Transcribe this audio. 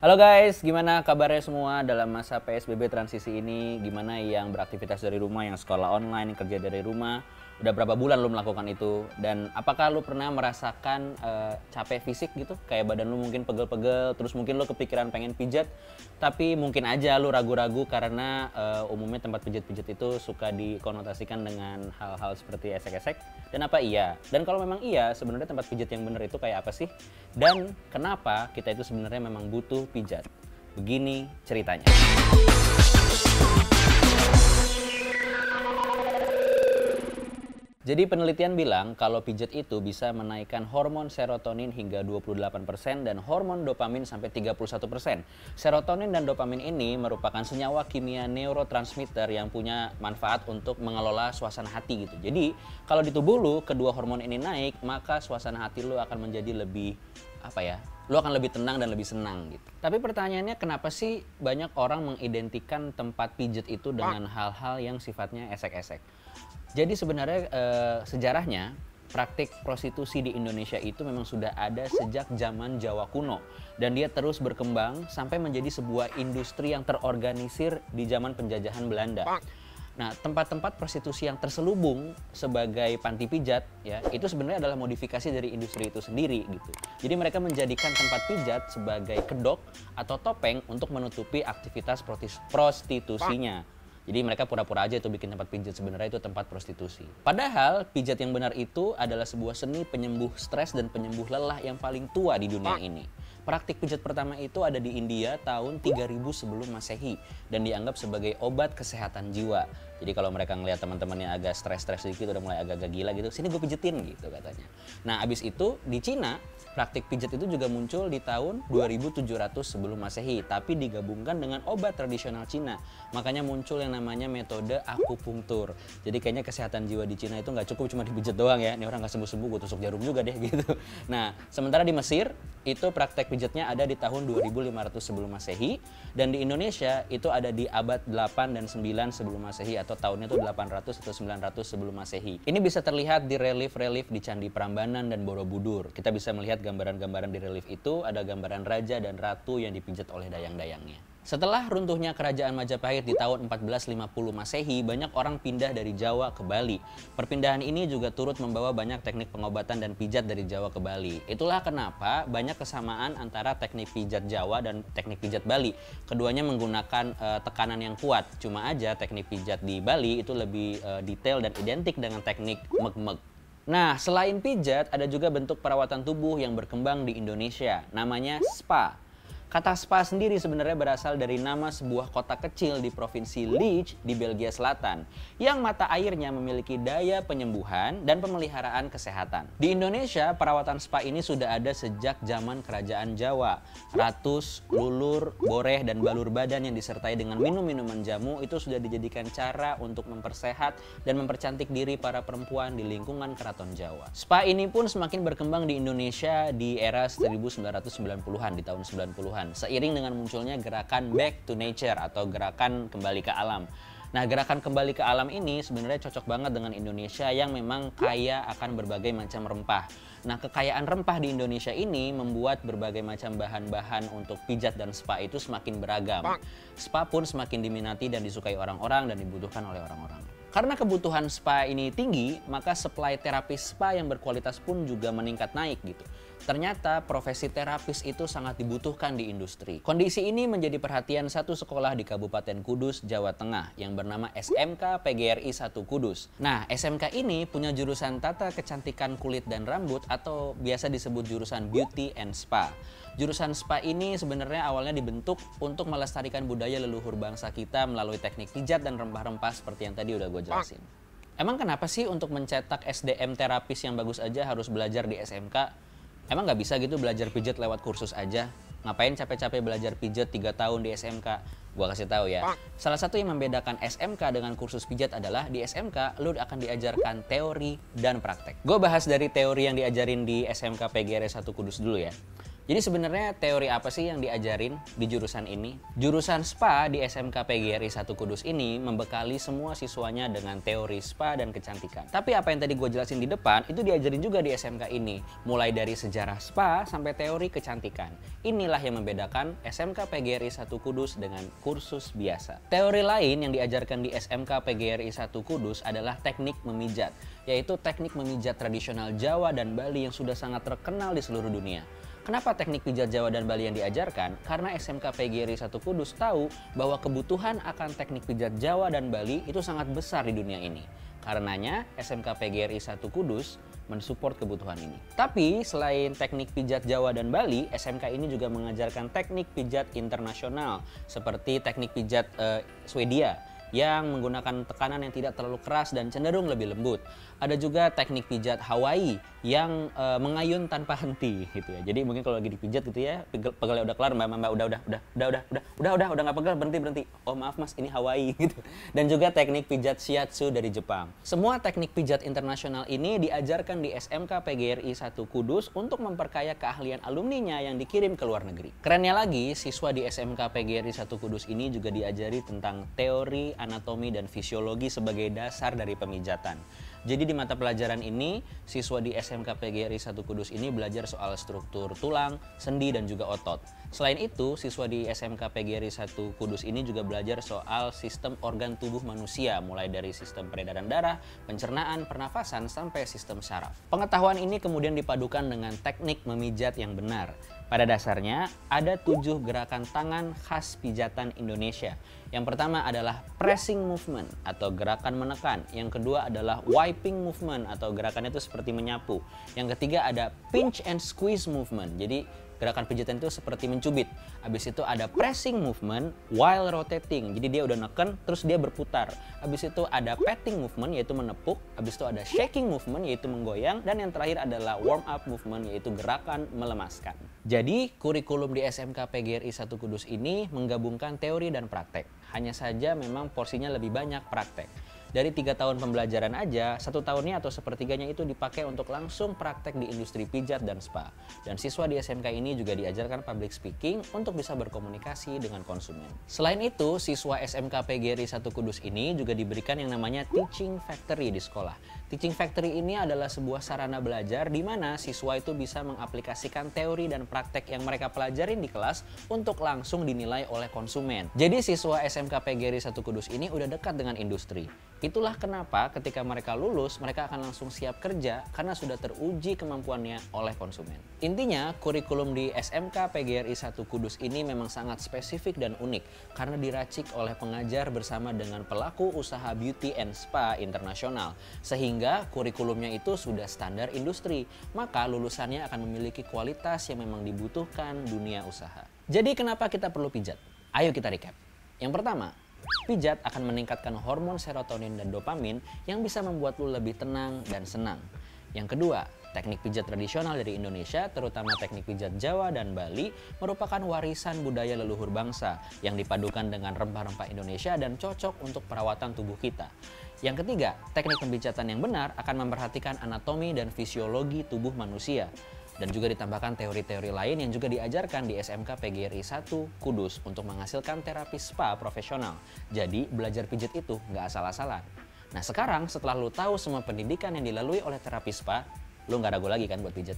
Halo guys, gimana kabarnya semua dalam masa PSBB transisi ini? Gimana yang beraktivitas dari rumah, yang sekolah online, yang kerja dari rumah? Udah berapa bulan lu melakukan itu? Dan apakah lu pernah merasakan capek fisik gitu? Kayak badan lu mungkin pegel-pegel, terus mungkin lu kepikiran pengen pijat, tapi mungkin aja lu ragu-ragu karena umumnya tempat pijat-pijat itu suka dikonotasikan dengan hal-hal seperti esek-esek. Dan apa iya? Dan kalau memang iya, sebenarnya tempat pijat yang bener itu kayak apa sih? Dan kenapa kita itu sebenarnya memang butuh pijat? Begini ceritanya. Jadi penelitian bilang kalau pijat itu bisa menaikkan hormon serotonin hingga 28% dan hormon dopamin sampai 31%. Serotonin dan dopamin ini merupakan senyawa kimia neurotransmitter yang punya manfaat untuk mengelola suasana hati gitu. Jadi kalau di tubuh lu kedua hormon ini naik, maka suasana hati lu akan menjadi lebih lu akan lebih tenang dan lebih senang gitu. Tapi pertanyaannya, kenapa sih banyak orang mengidentikan tempat pijat itu dengan hal-hal yang sifatnya esek-esek? Jadi sebenarnya sejarahnya praktik prostitusi di Indonesia itu memang sudah ada sejak zaman Jawa kuno dan dia terus berkembang sampai menjadi sebuah industri yang terorganisir di zaman penjajahan Belanda. Nah, tempat-tempat prostitusi yang terselubung sebagai panti pijat ya, itu sebenarnya adalah modifikasi dari industri itu sendiri gitu. Jadi mereka menjadikan tempat pijat sebagai kedok atau topeng untuk menutupi aktivitas prostitusinya. Jadi mereka pura-pura aja itu bikin tempat pijat, sebenarnya itu tempat prostitusi. Padahal pijat yang benar itu adalah sebuah seni penyembuh stres dan penyembuh lelah yang paling tua di dunia ini. Praktik pijat pertama itu ada di India tahun 3000 sebelum Masehi dan dianggap sebagai obat kesehatan jiwa. Jadi kalau mereka ngelihat teman-temannya agak stres-stres sedikit, udah mulai agak-agak gila gitu, sini gue pijetin gitu katanya. Nah, abis itu di Cina praktik pijat itu juga muncul di tahun 2700 sebelum Masehi, tapi digabungkan dengan obat tradisional Cina. Makanya muncul yang namanya metode akupunktur. Jadi kayaknya kesehatan jiwa di Cina itu nggak cukup cuma dipijat doang ya. Ini orang nggak sembuh-sembuh, gue tusuk jarum juga deh gitu. Nah, sementara di Mesir itu praktek pijatnya ada di tahun 2500 sebelum Masehi, dan di Indonesia itu ada di abad 8 dan 9 sebelum Masehi, atau tahunnya itu 800 atau 900 sebelum Masehi. Ini bisa terlihat di relief-relief di Candi Prambanan dan Borobudur. Kita bisa melihat gambaran-gambaran di relief itu, ada gambaran raja dan ratu yang dipijat oleh dayang-dayangnya. Setelah runtuhnya kerajaan Majapahit di tahun 1450 Masehi, banyak orang pindah dari Jawa ke Bali. Perpindahan ini juga turut membawa banyak teknik pengobatan dan pijat dari Jawa ke Bali. Itulah kenapa banyak kesamaan antara teknik pijat Jawa dan teknik pijat Bali. Keduanya menggunakan tekanan yang kuat. Cuma aja teknik pijat di Bali itu lebih detail dan identik dengan teknik meg-meg. Nah, selain pijat, ada juga bentuk perawatan tubuh yang berkembang di Indonesia, namanya spa. Kata spa sendiri sebenarnya berasal dari nama sebuah kota kecil di provinsi Lijch di Belgia Selatan, yang mata airnya memiliki daya penyembuhan dan pemeliharaan kesehatan. Di Indonesia, perawatan spa ini sudah ada sejak zaman Kerajaan Jawa. Ratus, lulur, boreh, dan balur badan yang disertai dengan minum-minuman jamu itu sudah dijadikan cara untuk mempersehat dan mempercantik diri para perempuan di lingkungan Keraton Jawa. Spa ini pun semakin berkembang di Indonesia di era 1990-an, di tahun 90-an. Seiring dengan munculnya gerakan Back to Nature atau gerakan kembali ke alam. Nah, gerakan kembali ke alam ini sebenarnya cocok banget dengan Indonesia yang memang kaya akan berbagai macam rempah. Nah, kekayaan rempah di Indonesia ini membuat berbagai macam bahan-bahan untuk pijat dan spa itu semakin beragam. Spa pun semakin diminati dan disukai orang-orang dan dibutuhkan oleh orang-orang. Karena kebutuhan spa ini tinggi, maka supply terapis spa yang berkualitas pun juga meningkat naik gitu. Ternyata profesi terapis itu sangat dibutuhkan di industri. Kondisi ini menjadi perhatian satu sekolah di Kabupaten Kudus, Jawa Tengah yang bernama SMK PGRI 1 Kudus. Nah, SMK ini punya jurusan tata kecantikan kulit dan rambut atau biasa disebut jurusan Beauty and Spa. Jurusan spa ini sebenarnya awalnya dibentuk untuk melestarikan budaya leluhur bangsa kita melalui teknik pijat dan rempah-rempah seperti yang tadi udah gue jelasin. Emang kenapa sih untuk mencetak SDM terapis yang bagus aja harus belajar di SMK? Emang nggak bisa gitu belajar pijat lewat kursus aja? Ngapain capek-capek belajar pijat 3 tahun di SMK? Gua kasih tahu ya. Salah satu yang membedakan SMK dengan kursus pijat adalah di SMK lu akan diajarkan teori dan praktek. Gue bahas dari teori yang diajarin di SMK PGRI 1 Kudus dulu ya. Jadi sebenarnya teori apa sih yang diajarin di jurusan ini? Jurusan SPA di SMK PGRI 1 Kudus ini membekali semua siswanya dengan teori SPA dan kecantikan. Tapi apa yang tadi gue jelasin di depan, itu diajarin juga di SMK ini. Mulai dari sejarah SPA sampai teori kecantikan. Inilah yang membedakan SMK PGRI 1 Kudus dengan kursus biasa. Teori lain yang diajarkan di SMK PGRI 1 Kudus adalah teknik memijat, yaitu teknik memijat tradisional Jawa dan Bali yang sudah sangat terkenal di seluruh dunia. Kenapa teknik pijat Jawa dan Bali yang diajarkan? Karena SMK PGRI 1 Kudus tahu bahwa kebutuhan akan teknik pijat Jawa dan Bali itu sangat besar di dunia ini. Karenanya SMK PGRI 1 Kudus mensupport kebutuhan ini. Tapi selain teknik pijat Jawa dan Bali, SMK ini juga mengajarkan teknik pijat internasional seperti teknik pijat Swedia yang menggunakan tekanan yang tidak terlalu keras dan cenderung lebih lembut. Ada juga teknik pijat Hawaii yang mengayun tanpa henti gitu ya. Jadi mungkin kalau lagi dipijat gitu ya, pegelnya udah kelar, mbak udah nggak pegel, berhenti. Oh maaf mas, ini Hawaii gitu. Dan juga teknik pijat Shiatsu dari Jepang. Semua teknik pijat internasional ini diajarkan di SMK PGRI 1 Kudus untuk memperkaya keahlian alumninya yang dikirim ke luar negeri. Kerennya lagi, siswa di SMK PGRI 1 Kudus ini juga diajari tentang teori, anatomi, dan fisiologi sebagai dasar dari pemijatan. Jadi di mata pelajaran ini, siswa di SMK PGRI 1 Kudus ini belajar soal struktur tulang, sendi, dan juga otot. Selain itu, siswa di SMK PGRI 1 Kudus ini juga belajar soal sistem organ tubuh manusia, mulai dari sistem peredaran darah, pencernaan, pernafasan, sampai sistem saraf. Pengetahuan ini kemudian dipadukan dengan teknik memijat yang benar. Pada dasarnya, ada 7 gerakan tangan khas pijatan Indonesia. Yang pertama adalah pressing movement atau gerakan menekan. Yang kedua adalah wiping movement atau gerakannya itu seperti menyapu. Yang ketiga ada pinch and squeeze movement. Jadi gerakan pijatan itu seperti mencubit. Habis itu ada pressing movement while rotating. Jadi dia udah neken terus dia berputar. Habis itu ada patting movement yaitu menepuk. Habis itu ada shaking movement yaitu menggoyang. Dan yang terakhir adalah warm up movement yaitu gerakan melemaskan. Jadi kurikulum di SMK PGRI 1 Kudus ini menggabungkan teori dan praktek. Hanya saja memang porsinya lebih banyak praktek. Dari 3 tahun pembelajaran aja, 1 tahunnya atau sepertiganya itu dipakai untuk langsung praktek di industri pijat dan spa. Dan siswa di SMK ini juga diajarkan public speaking untuk bisa berkomunikasi dengan konsumen. Selain itu, siswa SMK PGRI 1 Kudus ini juga diberikan yang namanya Teaching Factory di sekolah. Teaching Factory ini adalah sebuah sarana belajar di mana siswa itu bisa mengaplikasikan teori dan praktek yang mereka pelajarin di kelas untuk langsung dinilai oleh konsumen. Jadi siswa SMK PGRI 1 Kudus ini udah dekat dengan industri. Itulah kenapa ketika mereka lulus, mereka akan langsung siap kerja karena sudah teruji kemampuannya oleh konsumen. Intinya, kurikulum di SMK PGRI 1 Kudus ini memang sangat spesifik dan unik karena diracik oleh pengajar bersama dengan pelaku usaha beauty and spa internasional. Sehingga kurikulumnya itu sudah standar industri, maka lulusannya akan memiliki kualitas yang memang dibutuhkan dunia usaha. Jadi kenapa kita perlu pijat? Ayo kita recap. Yang pertama, pijat akan meningkatkan hormon serotonin dan dopamin yang bisa membuat lu lebih tenang dan senang. Yang kedua, teknik pijat tradisional dari Indonesia, terutama teknik pijat Jawa dan Bali, merupakan warisan budaya leluhur bangsa yang dipadukan dengan rempah-rempah Indonesia dan cocok untuk perawatan tubuh kita. Yang ketiga, teknik pemijatan yang benar akan memperhatikan anatomi dan fisiologi tubuh manusia. Dan juga ditambahkan teori-teori lain yang juga diajarkan di SMK PGRI 1 Kudus untuk menghasilkan terapi spa profesional. Jadi belajar pijat itu nggak asal-asalan. Nah sekarang setelah lu tahu semua pendidikan yang dilalui oleh terapi spa, lu nggak ragu lagi kan buat pijat?